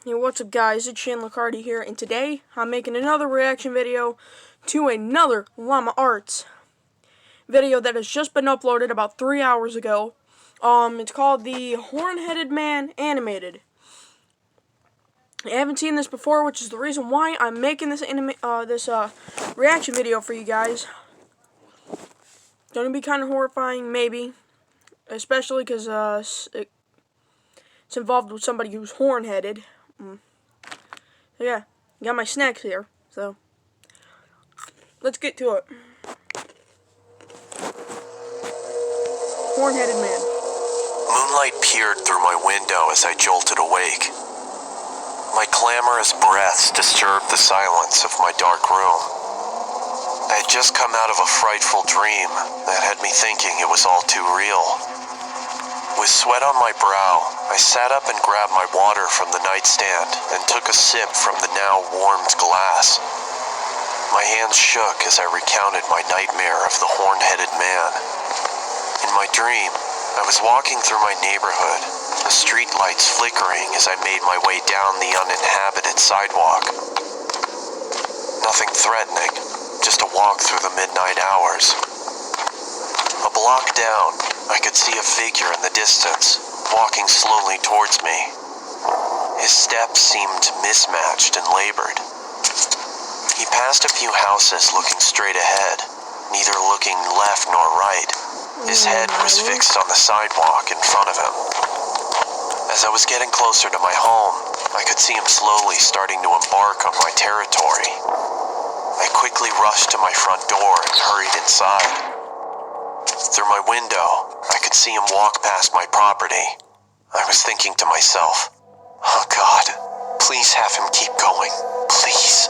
Hey, what's up guys, it's Llama here, and today I'm making another reaction video to another Llama Arts video that has just been uploaded about 3 hours ago. It's called the Horn-Headed Man Animated. I haven't seen this before, which is the reason why I'm making this reaction video for you guys. It's gonna be kind of horrifying, maybe, especially because it's involved with somebody who's horn-headed. So yeah, got my snacks here, so let's get to it. Horn-Headed Man. Moonlight peered through my window as I jolted awake. My clamorous breaths disturbed the silence of my dark room. I had just come out of a frightful dream that had me thinking it was all too real. With sweat on my brow, I sat up and grabbed my water from the nightstand and took a sip from the now warmed glass. My hands shook as I recounted my nightmare of the horn-headed man. In my dream, I was walking through my neighborhood, the street lights flickering as I made my way down the uninhabited sidewalk. Nothing threatening, just a walk through the midnight hours. A block down, I could see a figure in the distance, walking slowly towards me. His steps seemed mismatched and labored. He passed a few houses looking straight ahead, neither looking left nor right. His head was fixed on the sidewalk in front of him. As I was getting closer to my home, I could see him slowly starting to embark on my territory. I quickly rushed to my front door and hurried inside. Through my window, I could see him walk past my property. I was thinking to myself, "Oh God, please have him keep going, please."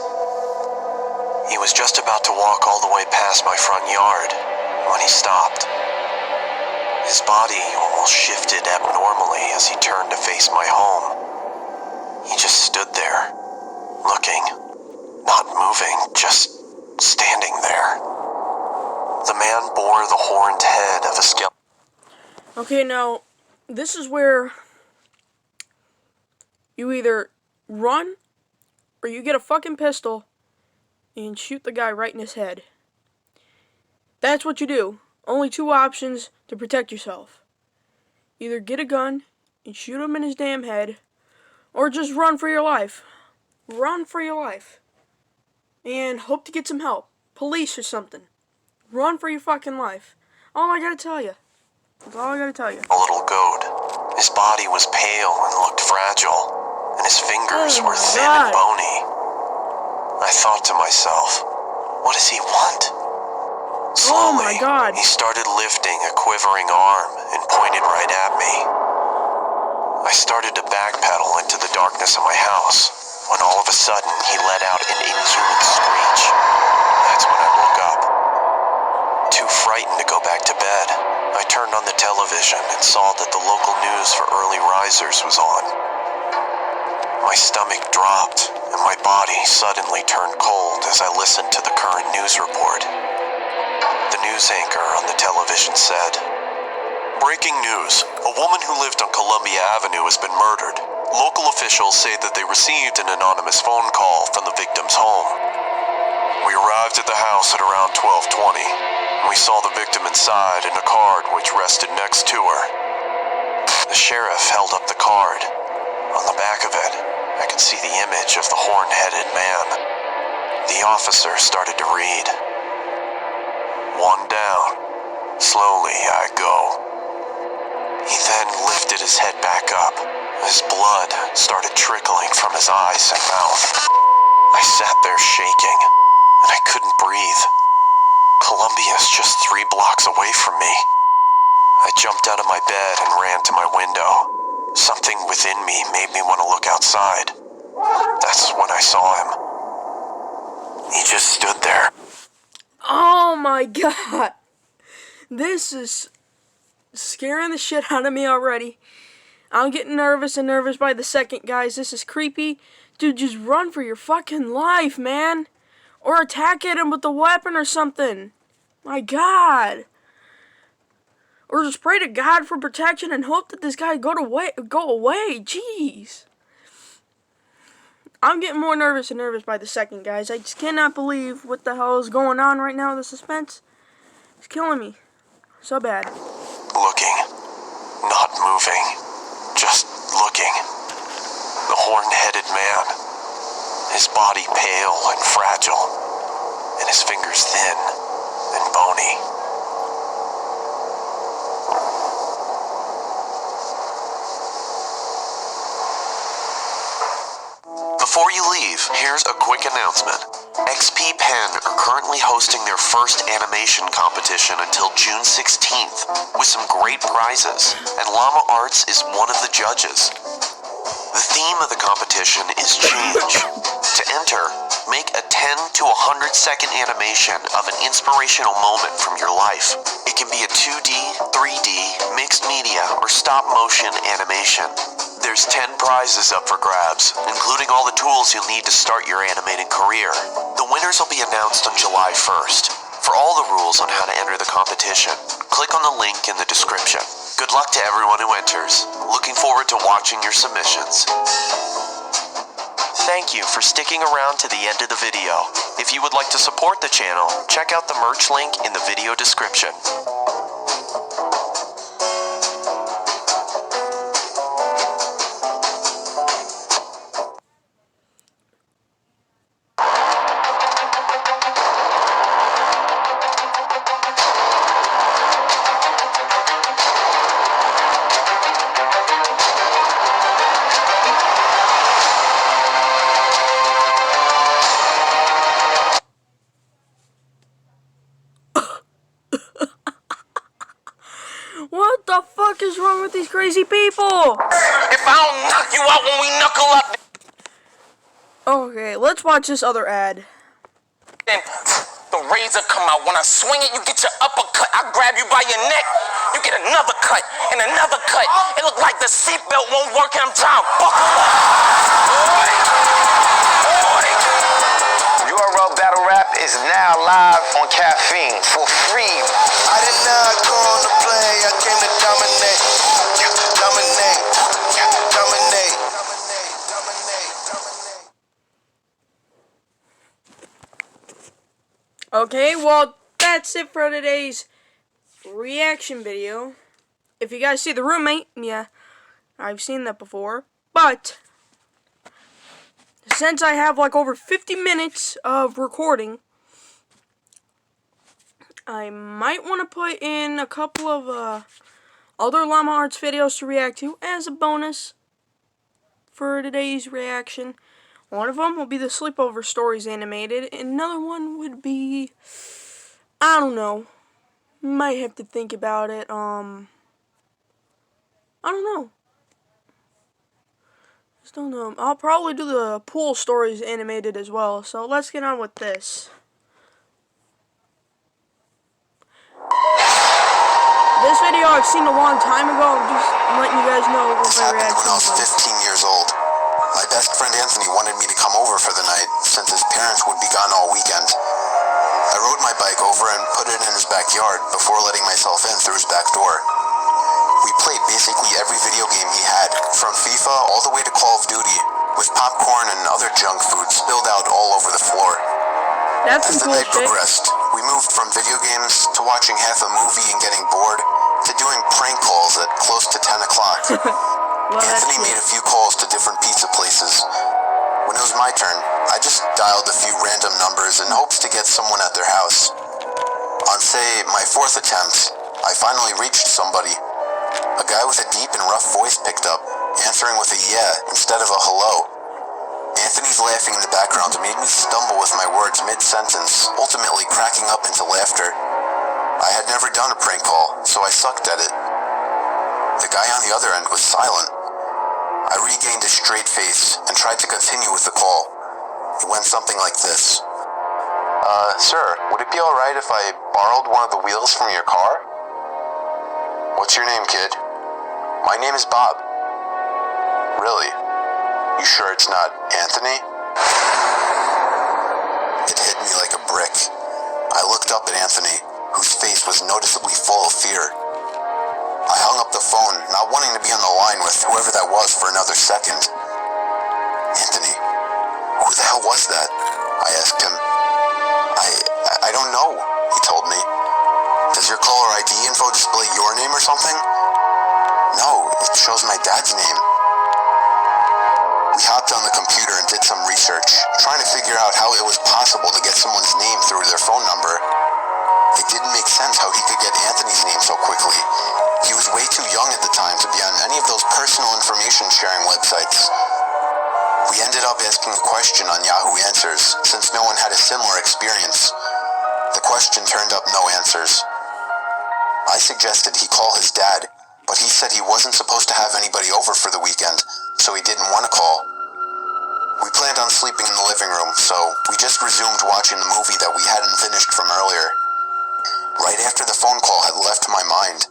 He was just about to walk all the way past my front yard when he stopped. His body almost shifted abnormally as he turned to face my home. He just stood there, looking, not moving, just standing there. The man bore the horned head of a skeleton. Okay, now, this is where you either run or you get a fucking pistol and shoot the guy right in his head. That's what you do. Only two options to protect yourself. Either get a gun and shoot him in his damn head, or just run for your life. Run for your life. And hope to get some help. Police or something. Run for your fucking life. All I gotta tell you. That's all I gotta tell you. A little goat. His body was pale and looked fragile, and his fingers were thin and bony. I thought to myself, what does he want? Slowly, he started lifting a quivering arm and pointed right at me. I started to backpedal into the darkness of my house, when all of a sudden he let out an inhuman screech. That's when I woke up. Too frightened to go back to bed, I turned on the television and saw that the local news for early risers was on. My stomach dropped, and my body suddenly turned cold as I listened to the current news report. The news anchor on the television said, "Breaking news. A woman who lived on Columbia Avenue has been murdered. Local officials say that they received an anonymous phone call from the victim's home. We arrived at the house at around 12:20. We saw the victim inside in a card which rested next to her." The sheriff held up the card. On the back of it, I could see the image of the horn-headed man. The officer started to read. "One down. Slowly I go." He then lifted his head back up. His blood started trickling from his eyes and mouth. I sat there shaking, and I couldn't breathe. Columbia is just 3 blocks away from me. I jumped out of my bed and ran to my window. Something within me made me want to look outside. That's when I saw him. He just stood there. Oh my God. This is scaring the shit out of me already. I'm getting nervous and nervous by the second, guys. This is creepy. Dude, just run for your fucking life, man. Or attack at him with a weapon or something. My God. Or just pray to God for protection and hope that this guy go away. Jeez. I'm getting more nervous and nervous by the second, guys. I just cannot believe what the hell is going on right now. The suspense is killing me so bad. Looking, not moving, just looking. The horn-headed man, his body pale and fragile, and his fingers thin and bony. Before you leave, here's a quick announcement. XP Pen are currently hosting their first animation competition until June 16th, with some great prizes, and Llama Arts is one of the judges. The theme of the competition is change. To enter, make a 10 to 100 second animation of an inspirational moment from your life. It can be a 2D, 3D, mixed media, or stop motion animation. There's 10 prizes up for grabs, including all the tools you'll need to start your animating career. The winners will be announced on July 1st. For all the rules on how to enter the competition, click on the link in the description. Good luck to everyone who enters. Looking forward to watching your submissions. Thank you for sticking around to the end of the video. If you would like to support the channel, check out the merch link in the video description. What the fuck is wrong with these crazy people? If I don't knock you out when we knuckle up, Okay, let's watch this other ad. then the razor come out. When I swing it, you get your uppercut. I grab you by your neck, you get another cut and another cut. It look like the seatbelt won't work and I'm trying to buckle up. URL Battle Rap is now live on Caffeine for free. I did not come to play, I came to dominate. Dominate. Dominate. Okay, well, that's it for today's reaction video. If you guys see The Roommate, yeah, I've seen that before. But since I have like over 50 minutes of recording, I might want to put in a couple of other Llama Arts videos to react to as a bonus for today's reaction. One of them will be the Sleepover Stories animated, and another one would be, I don't know, might have to think about it. I don't know. Just don't know. I'll probably do the Pool Stories animated as well. So let's get on with this. This video I've seen a long time ago. I'm just letting you guys know what This my happened reaction when I was was. 15 years old. My best friend Anthony wanted me to come over for the night since his parents would be gone all weekend. I rode my bike over and put it in his backyard before letting myself in through his back door. We played basically every video game he had, from FIFA all the way to Call of Duty, with popcorn and other junk food spilled out all over the floor. That's As some the cool night shit. progressed, we moved from video games to watching half a movie and getting bored to doing prank calls at close to 10 o'clock. Love that Anthony shit. made a few calls to different pizza places. When it was my turn, I just dialed a few random numbers in hopes to get someone at their house. On, say, my fourth attempt, I finally reached somebody. A guy with a deep and rough voice picked up, answering with a yeah instead of a hello. Anthony's laughing in the background made me stumble with my words mid-sentence, ultimately cracking up into laughter. I had never done a prank call, so I sucked at it. The guy on the other end was silent. I regained a straight face and tried to continue with the call. It went something like this. Sir, would it be alright if I borrowed one of the wheels from your car? What's your name, kid? My name is Bob. Really? You sure it's not Anthony? It hit me like a brick. I looked up at Anthony, whose face was noticeably full of fear. I hung up the phone, not wanting to be on the line with whoever that was for another second. Anthony, Who the hell was that? I asked him. I don't know, he told me. Does your caller ID info display your name or something? No, it shows my dad's name. We hopped on the computer and did some research, trying to figure out how it was possible to get someone's name through their phone number. It didn't make sense how he could get Anthony's name so quickly. He was way too young at the time to be on any of those personal information sharing websites. We ended up asking a question on Yahoo Answers, since no one had a similar experience. The question turned up no answers. I suggested he call his dad, but he said he wasn't supposed to have anybody over for the weekend, so he didn't want to call. We planned on sleeping in the living room, so we just resumed watching the movie that we hadn't finished from earlier. Right after the phone call had left my mind,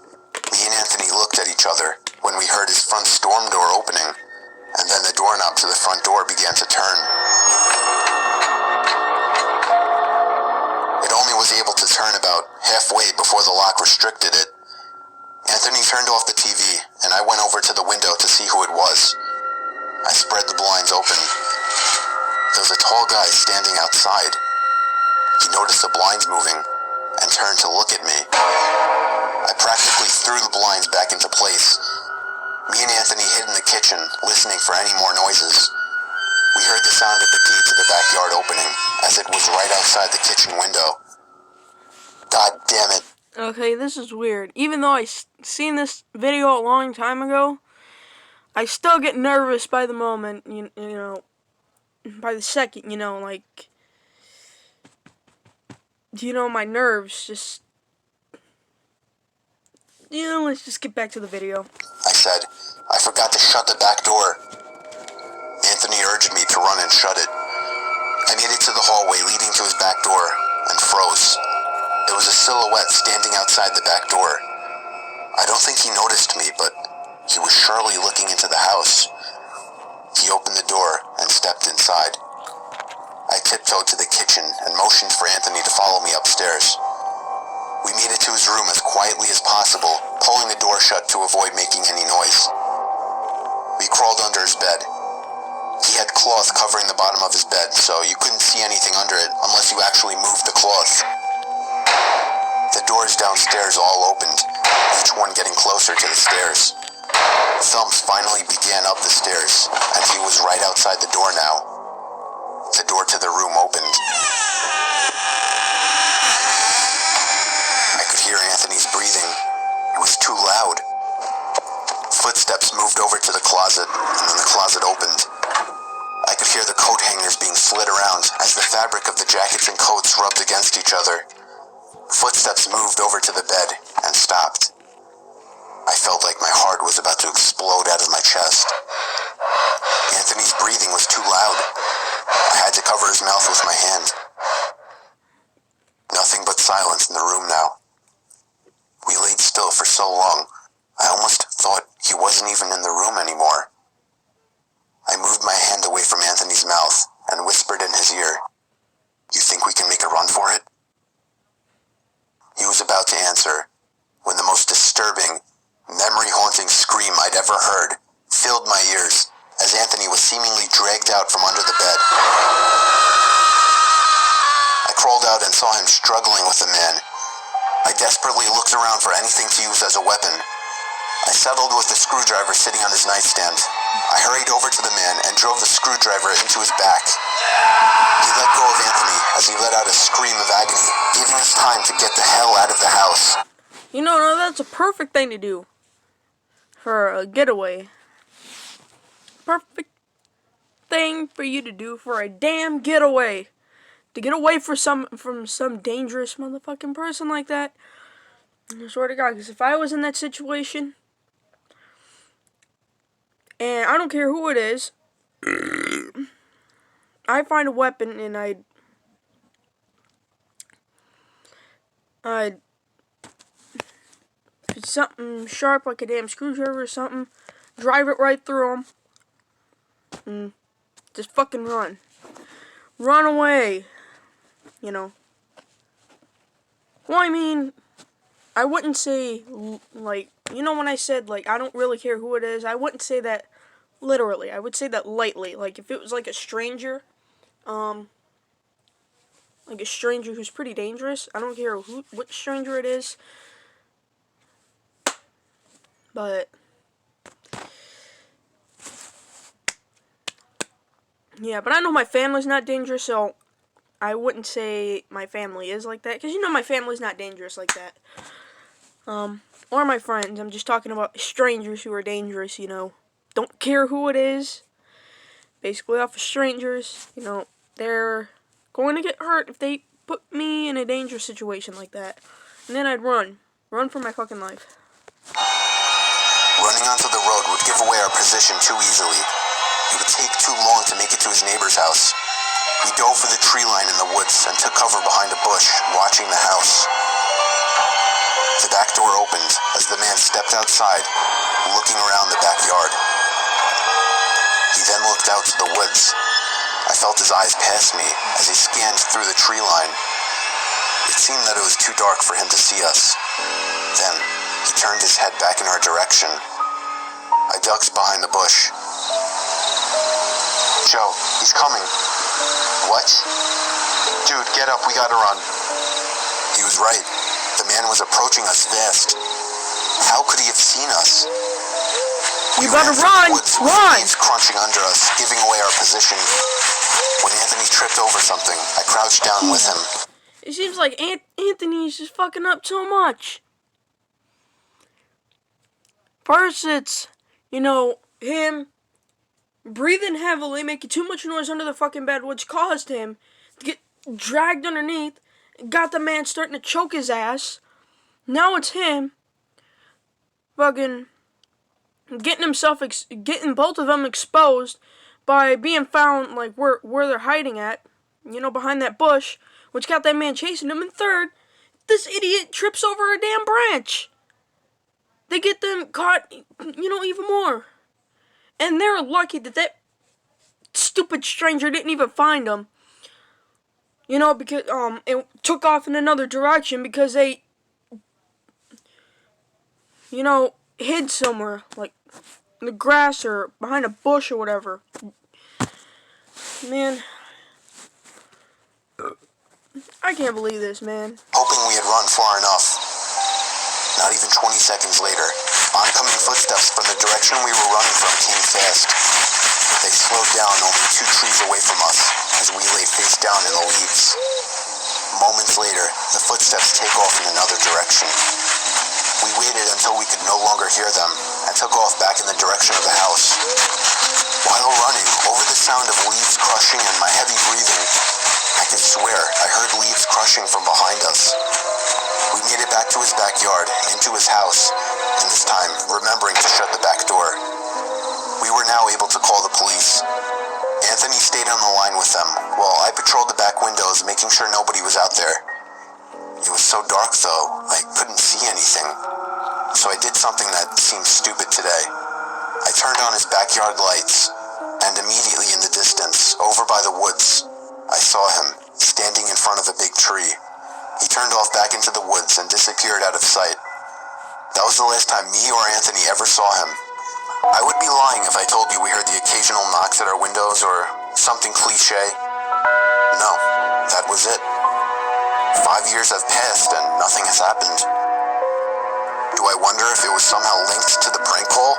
me and Anthony looked at each other when we heard his front storm door opening, and then the doorknob to the front door began to turn. It only was able to turn about halfway before the lock restricted it. Anthony turned off the TV, and I went over to the window to see who it was. I spread the blinds open. There was a tall guy standing outside. He noticed the blinds moving and turned to look at me. I practically threw the blinds back into place. Me and Anthony hid in the kitchen, listening for any more noises. We heard the sound of the key to the backyard opening, as it was right outside the kitchen window. God damn it. Okay, this is weird. Even though I seen this video a long time ago, I still get nervous by the moment, you know, by the second, like, my nerves just, let's just get back to the video. I said, I forgot to shut the back door. Anthony urged me to run and shut it. I made it to the hallway leading to his back door and froze. There was a silhouette standing outside the back door. I don't think he noticed me, but he was surely looking into the house. He opened the door and stepped inside. I tiptoed to the kitchen and motioned for Anthony to follow me upstairs. We made it to his room as quietly as possible, pulling the door shut to avoid making any noise. We crawled under his bed. He had cloth covering the bottom of his bed, so you couldn't see anything under it unless you actually moved the cloth. The doors downstairs all opened, each one getting closer to the stairs. Thumps finally began up the stairs, and he was right outside the door now. The door to the room opened. I could hear Anthony's breathing. It was too loud. Footsteps moved over to the closet, and then the closet opened. I could hear the coat hangers being slid around as the fabric of the jackets and coats rubbed against each other. Footsteps moved over to the bed and stopped. I felt like my heart was about to explode out of my chest. Anthony's breathing was too loud. I had to cover his mouth with my hand. Nothing but silence in the room now. We laid still for so long, I almost thought he wasn't even in the room anymore. I moved my hand away from Anthony's mouth and whispered in his ear, "You think we can make a run for it?" He was about to answer when the most disturbing, memory-haunting scream I'd ever heard filled my ears as Anthony was seemingly dragged out from under the bed. I crawled out and saw him struggling with the man. I desperately looked around for anything to use as a weapon. I settled with the screwdriver sitting on his nightstand. I hurried over to the man and drove the screwdriver into his back. He let go of Anthony as he let out a scream of agony, giving us time to get the hell out of the house. No, that's a perfect thing to do for a getaway. Perfect thing for you to do for a damn getaway. To get away from some dangerous motherfucking person like that. I swear to God, because if I was in that situation, and I don't care who it is, I'd find a weapon and I'd put something sharp like a damn screwdriver or something, drive it right through him, and just fucking run. Run away. Well, I mean, I wouldn't say, like, when I said, like, I don't really care who it is, I wouldn't say that literally. I would say that lightly. Like, if it was, like, a stranger, like a stranger who's pretty dangerous. I don't care what stranger it is, but yeah, but I know my family's not dangerous, so I wouldn't say my family is like that, because you know my family's not dangerous like that. Or my friends. I'm just talking about strangers who are dangerous, you know. Don't care who it is. Basically off of strangers, you know, they're going to get hurt if they put me in a dangerous situation like that. And then I'd run. Run for my fucking life. Running onto the road would give away our position too easily. It would take too long to make it to his neighbor's house. We dove for the tree line in the woods and took cover behind a bush, watching the house. The back door opened as the man stepped outside, looking around the backyard. He then looked out to the woods. I felt his eyes pass me as he scanned through the tree line. It seemed that it was too dark for him to see us. Then, he turned his head back in our direction. I ducked behind the bush. Joe, he's coming. What? Dude, get up, we gotta run. He was right. The man was approaching us fast. How could he have seen us? You better run! Run! Leaves crunching under us, giving away our position. When Anthony tripped over something, I crouched down with him. It seems like Anthony's just fucking up so much. First, it's, you know, him breathing heavily, making too much noise under the fucking bed, which caused him to get dragged underneath, got the man starting to choke his ass. Now it's him fucking getting both of them exposed by being found, like, where they're hiding at, you know, behind that bush, which got that man chasing him. And third, this idiot trips over a damn branch. They get them caught, you know, even more. And they're lucky that that stupid stranger didn't even find them. You know, because, it took off in another direction because they, you know, hid somewhere, like in the grass or behind a bush or whatever. Man, I can't believe this, man. Hoping we had run far enough. Not even 20 seconds later, oncoming footsteps from the direction we were running from came fast. They slowed down only 2 trees away from us as we lay face down in the leaves. Moments later, the footsteps take off in another direction. We waited until we could no longer hear them and took off back in the direction of the house. While running, over the sound of leaves crushing and my heavy breathing, I could swear I heard leaves crushing from behind us. We made it back to his backyard, into his house, and this time remembering to shut the back door. We were now able to call the police. Anthony stayed on the line with them, while I patrolled the back windows, making sure nobody was out there. It was so dark, though, I couldn't see anything. So I did something that seemed stupid today. I turned on his backyard lights, and immediately in the distance, over by the woods, I saw him, standing in front of a big tree. He turned off back into the woods and disappeared out of sight. That was the last time me or Anthony ever saw him. I would be lying if I told you we heard the occasional knocks at our windows or something cliche. No, that was it. 5 years have passed and nothing has happened. Do I wonder if it was somehow linked to the prank call?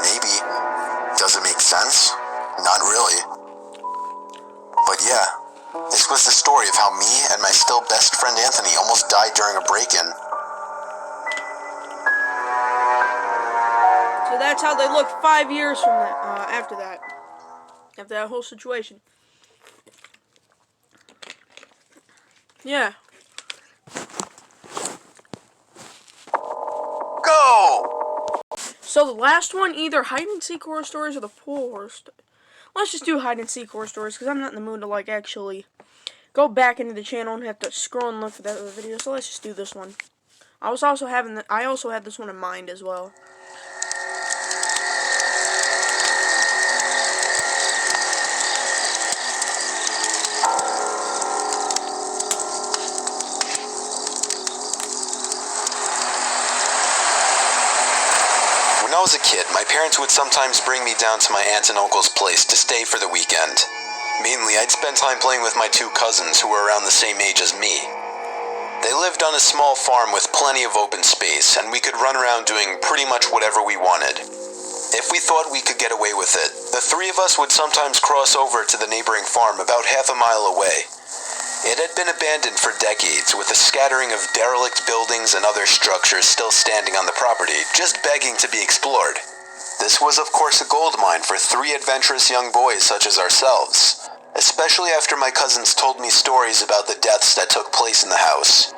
Maybe. Does it make sense? Not really. But yeah, this was the story of how me and my still best friend Anthony almost died during a break-in. So that's how they looked 5 years from that, after that whole situation. Yeah. Go! So the last one, either hide and seek horror stories or the pool horror stories. Let's just do hide and seek horror stories because I'm not in the mood to like actually go back into the channel and have to scroll and look for that other video. So let's just do this one. I also had this one in mind as well. When I was a kid, my parents would sometimes bring me down to my aunt and uncle's place to stay for the weekend. Mainly, I'd spend time playing with my two cousins who were around the same age as me. They lived on a small farm with plenty of open space, and we could run around doing pretty much whatever we wanted. If we thought we could get away with it, the three of us would sometimes cross over to the neighboring farm about half a mile away. It had been abandoned for decades, with a scattering of derelict buildings and other structures still standing on the property, just begging to be explored. This was of course a gold mine for three adventurous young boys such as ourselves, especially after my cousins told me stories about the deaths that took place in the house.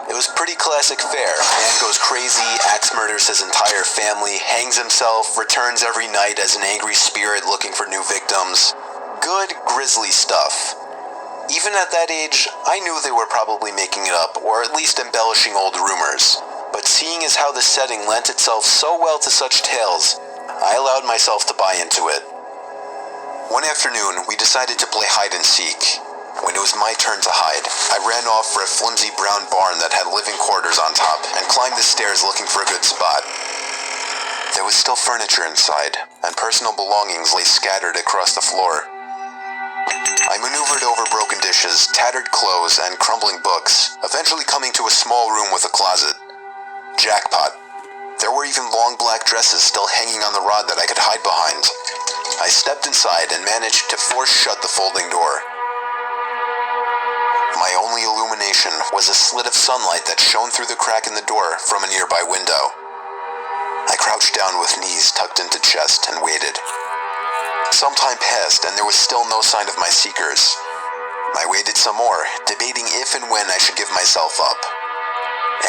It was pretty classic fare. Man goes crazy, axe murders his entire family, hangs himself, returns every night as an angry spirit looking for new victims. Good, grisly stuff. Even at that age, I knew they were probably making it up, or at least embellishing old rumors. But seeing as how the setting lent itself so well to such tales, I allowed myself to buy into it. One afternoon, we decided to play hide and seek. When it was my turn to hide, I ran off for a flimsy brown barn that had living quarters on top, and climbed the stairs looking for a good spot. There was still furniture inside, and personal belongings lay scattered across the floor. I maneuvered over broken dishes, tattered clothes, and crumbling books, eventually coming to a small room with a closet. Jackpot. There were even long black dresses still hanging on the rod that I could hide behind. I stepped inside and managed to force shut the folding door. My only illumination was a slit of sunlight that shone through the crack in the door from a nearby window. I crouched down with knees tucked into chest and waited. Some time passed, and there was still no sign of my seekers. I waited some more, debating if and when I should give myself up.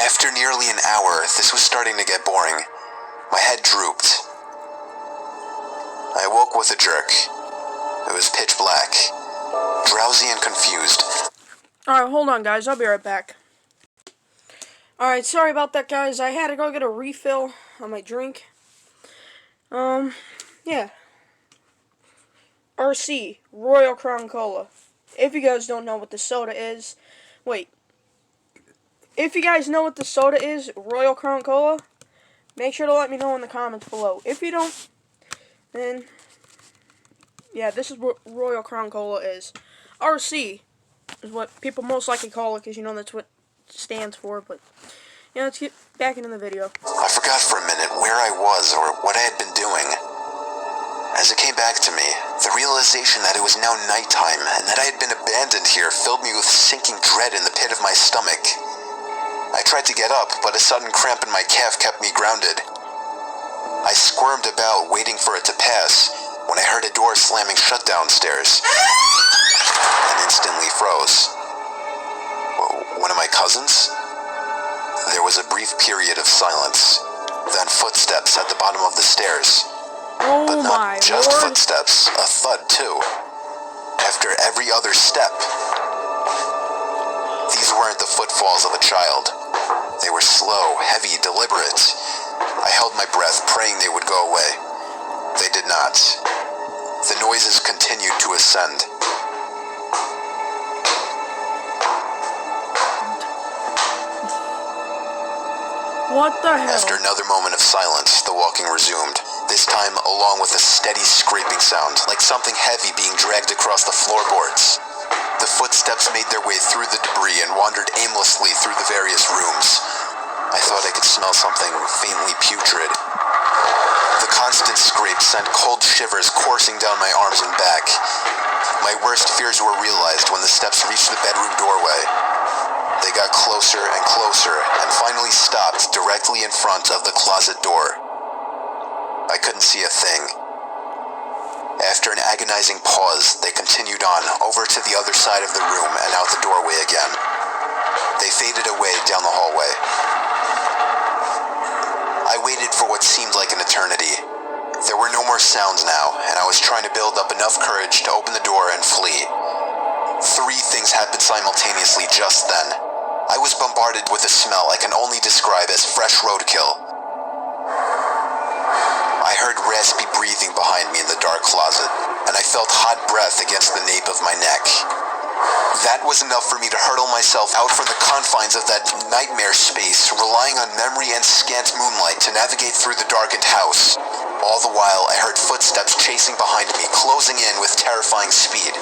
After nearly an hour, this was starting to get boring. My head drooped. I woke with a jerk. It was pitch black, drowsy and confused. Alright, hold on, guys. I'll be right back. Alright, sorry about that, guys. I had to go get a refill on my drink. Yeah. RC, Royal Crown Cola. If you guys don't know what the soda is, if you guys know what the soda is, Royal Crown Cola, make sure to let me know in the comments below. If you don't, then, yeah, this is what Royal Crown Cola is. RC is what people most likely call it, because you know that's what it stands for, but, yeah, let's get back into the video. I forgot for a minute where I was or what I had been doing. As it came back to me, the realization that it was now nighttime and that I had been abandoned here filled me with sinking dread in the pit of my stomach. I tried to get up, but a sudden cramp in my calf kept me grounded. I squirmed about, waiting for it to pass, when I heard a door slamming shut downstairs, and instantly froze. One of my cousins? There was a brief period of silence, then footsteps at the bottom of the stairs. Oh But my not just lord. footsteps, a thud too. After every other step. These weren't the footfalls of a child. They were slow, heavy, deliberate. I held my breath, praying they would go away. They did not. The noises continued to ascend. What the hell? After another moment of silence, the walking resumed. This time, along with a steady scraping sound, like something heavy being dragged across the floorboards. The footsteps made their way through the debris and wandered aimlessly through the various rooms. I thought I could smell something faintly putrid. The constant scrape sent cold shivers coursing down my arms and back. My worst fears were realized when the steps reached the bedroom doorway. They got closer and closer, and finally stopped directly in front of the closet door. I couldn't see a thing. After an agonizing pause, they continued on, over to the other side of the room and out the doorway again. They faded away down the hallway. I waited for what seemed like an eternity. There were no more sounds now, and I was trying to build up enough courage to open the door and flee. Three things happened simultaneously just then. I was bombarded with a smell I can only describe as fresh roadkill. I heard raspy breathing behind me in the dark closet, and I felt hot breath against the nape of my neck. That was enough for me to hurtle myself out from the confines of that nightmare space, relying on memory and scant moonlight to navigate through the darkened house. All the while, I heard footsteps chasing behind me, closing in with terrifying speed.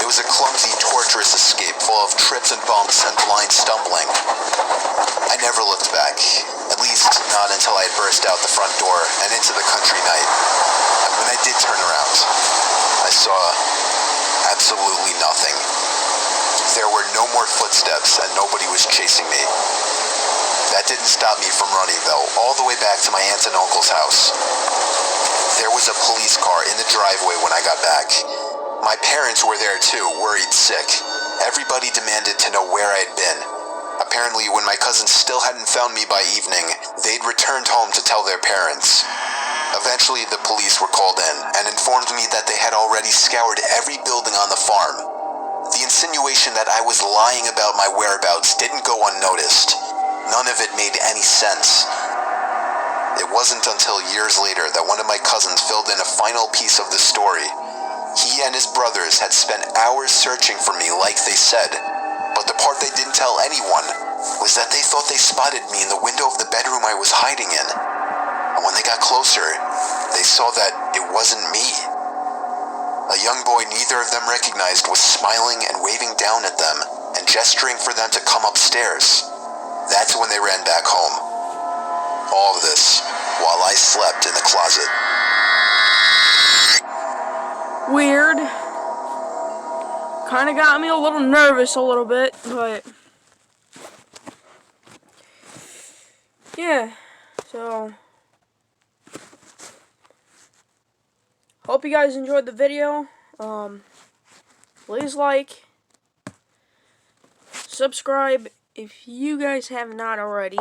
It was a clumsy, torturous escape full of trips and bumps and blind stumbling. I never looked back, at least not until I had burst out the front door and into the country night. And when I did turn around, I saw absolutely nothing. There were no more footsteps and nobody was chasing me. That didn't stop me from running, though, all the way back to my aunt and uncle's house. There was a police car in the driveway when I got back. My parents were there too, worried sick. Everybody demanded to know where I'd been. Apparently, when my cousins still hadn't found me by evening, they'd returned home to tell their parents. Eventually, the police were called in and informed me that they had already scoured every building on the farm. The insinuation that I was lying about my whereabouts didn't go unnoticed. None of it made any sense. It wasn't until years later that one of my cousins filled in a final piece of the story. He and his brothers had spent hours searching for me like they said, but the part they didn't tell anyone was that they thought they spotted me in the window of the bedroom I was hiding in. And when they got closer, they saw that it wasn't me. A young boy neither of them recognized was smiling and waving down at them and gesturing for them to come upstairs. That's when they ran back home. All of this while I slept in the closet. Weird. Kind of got me a little nervous a little bit, but yeah, so hope you guys enjoyed the video. Please like, subscribe if you guys have not already.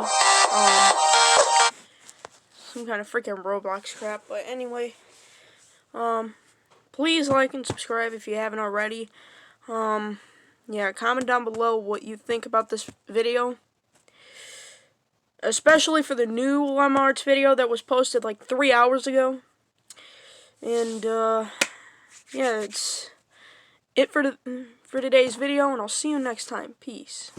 Some kind of freaking Roblox crap, but anyway, please like and subscribe if you haven't already. Yeah, comment down below what you think about this video. Especially for the new Llama Arts video that was posted like 3 hours ago. And, yeah, it's it for today's video, and I'll see you next time. Peace.